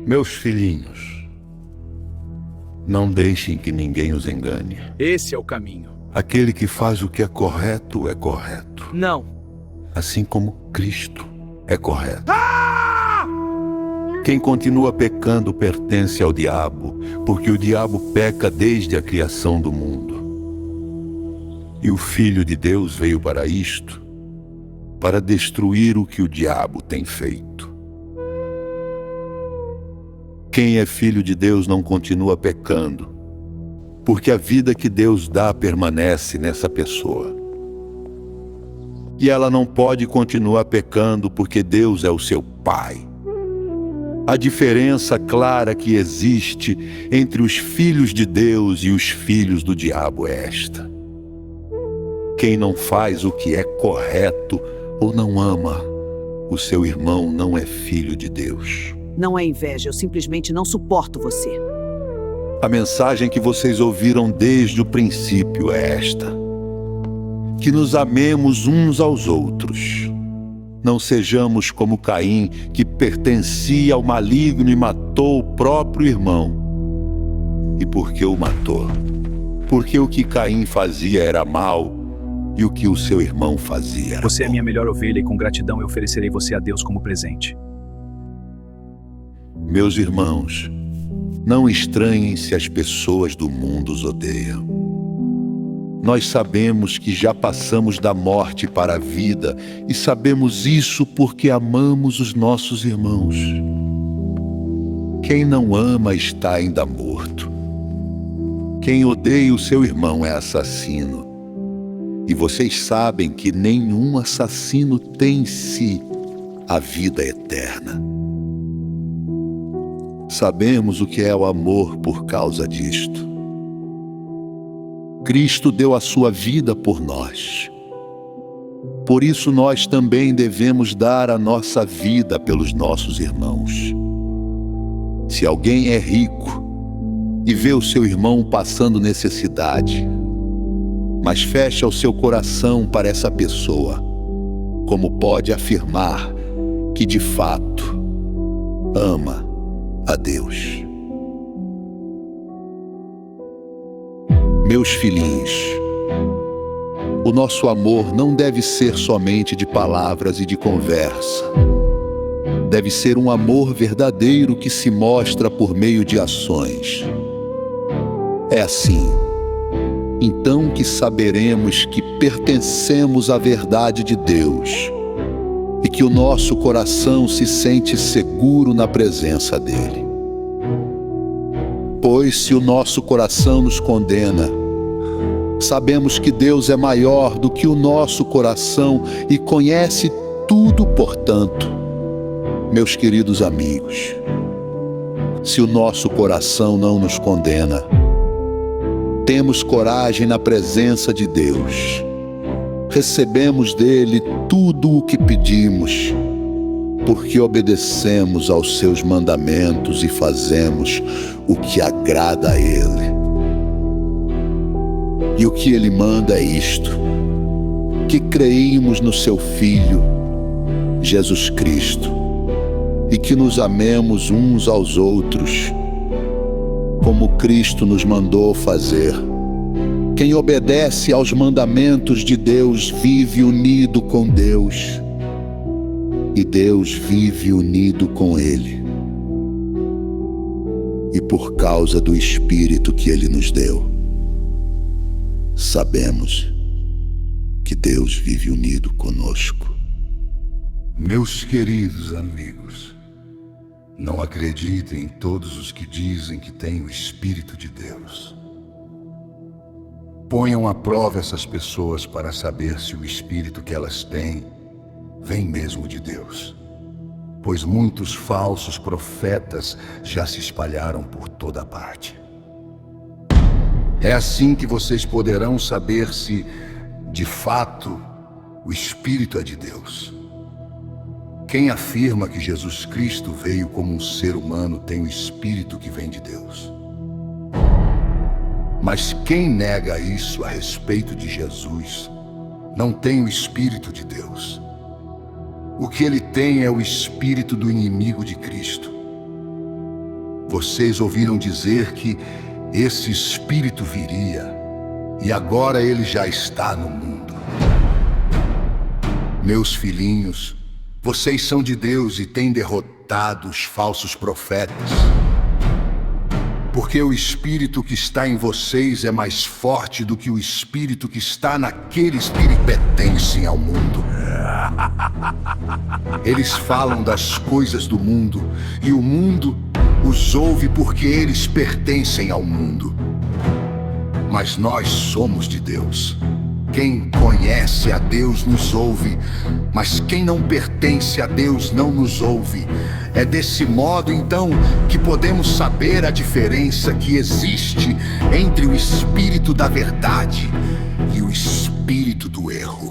Meus filhinhos, não deixem que ninguém os engane. Esse é o caminho. Aquele que faz o que é correto, Não. assim como Cristo é correto. Quem continua pecando pertence ao diabo, porque o diabo peca desde a criação do mundo. E o Filho de Deus veio para isto, para destruir o que o diabo tem feito. Quem é filho de Deus não continua pecando, porque a vida que Deus dá permanece nessa pessoa. E ela não pode continuar pecando porque Deus é o seu Pai. A diferença clara que existe entre os filhos de Deus e os filhos do diabo é esta: quem não faz o que é correto ou não ama o seu irmão não é filho de Deus. Não é inveja, eu simplesmente não suporto você. A mensagem que vocês ouviram desde o princípio é esta: que nos amemos uns aos outros. Não sejamos como Caim, que pertencia ao maligno e matou o próprio irmão. E por que o matou? Porque o que Caim fazia era mal e o que o seu irmão fazia era Você é bom. minha melhor ovelha e com gratidão eu oferecerei você a Deus como presente. Meus irmãos, não estranhem se as pessoas do mundo os odeiam. Nós sabemos que já passamos da morte para a vida e sabemos isso porque amamos os nossos irmãos. Quem não ama está ainda morto. Quem odeia o seu irmão é assassino. E vocês sabem que nenhum assassino tem em si a vida eterna. Sabemos o que é o amor por causa disto. Cristo deu a sua vida por nós. Por isso nós também devemos dar a nossa vida pelos nossos irmãos. Se alguém é rico e vê o seu irmão passando necessidade, mas fecha o seu coração para essa pessoa, como pode afirmar que de fato ama a Deus? Meus filhinhos, o nosso amor não deve ser somente de palavras e de conversa. Deve ser um amor verdadeiro que se mostra por meio de ações. É assim, então, que saberemos que pertencemos à verdade de Deus e que o nosso coração se sente seguro na presença dele. Pois se o nosso coração nos condena, sabemos que Deus é maior do que o nosso coração e conhece tudo, portanto. Meus queridos amigos, se o nosso coração não nos condena, temos coragem na presença de Deus. Recebemos dele tudo o que pedimos, porque obedecemos aos seus mandamentos e fazemos o que agrada a ele. E o que ele manda é isto: que creímos no seu Filho, Jesus Cristo, e que nos amemos uns aos outros, como Cristo nos mandou fazer. Quem obedece aos mandamentos de Deus vive unido com Deus, e Deus vive unido com ele. E por causa do Espírito que ele nos deu, sabemos que Deus vive unido conosco. Meus queridos amigos, não acreditem em todos os que dizem que têm o Espírito de Deus. Ponham à prova essas pessoas para saber se o Espírito que elas têm vem mesmo de Deus. Pois muitos falsos profetas já se espalharam por toda parte. É assim que vocês poderão saber se, de fato, o Espírito é de Deus. Quem afirma que Jesus Cristo veio como um ser humano tem o Espírito que vem de Deus. Mas quem nega isso a respeito de Jesus não tem o Espírito de Deus. O que ele tem é o espírito do inimigo de Cristo. Vocês ouviram dizer que esse Espírito viria, e agora ele já está no mundo. Meus filhinhos, vocês são de Deus e têm derrotado os falsos profetas. Porque o Espírito que está em vocês é mais forte do que o Espírito que está naqueles que pertencem ao mundo. Eles falam das coisas do mundo, e o mundo os ouve porque eles pertencem ao mundo. Mas nós somos de Deus. Quem conhece a Deus nos ouve, mas quem não pertence a Deus não nos ouve. É desse modo, então, que podemos saber a diferença que existe entre o espírito da verdade e o espírito do erro.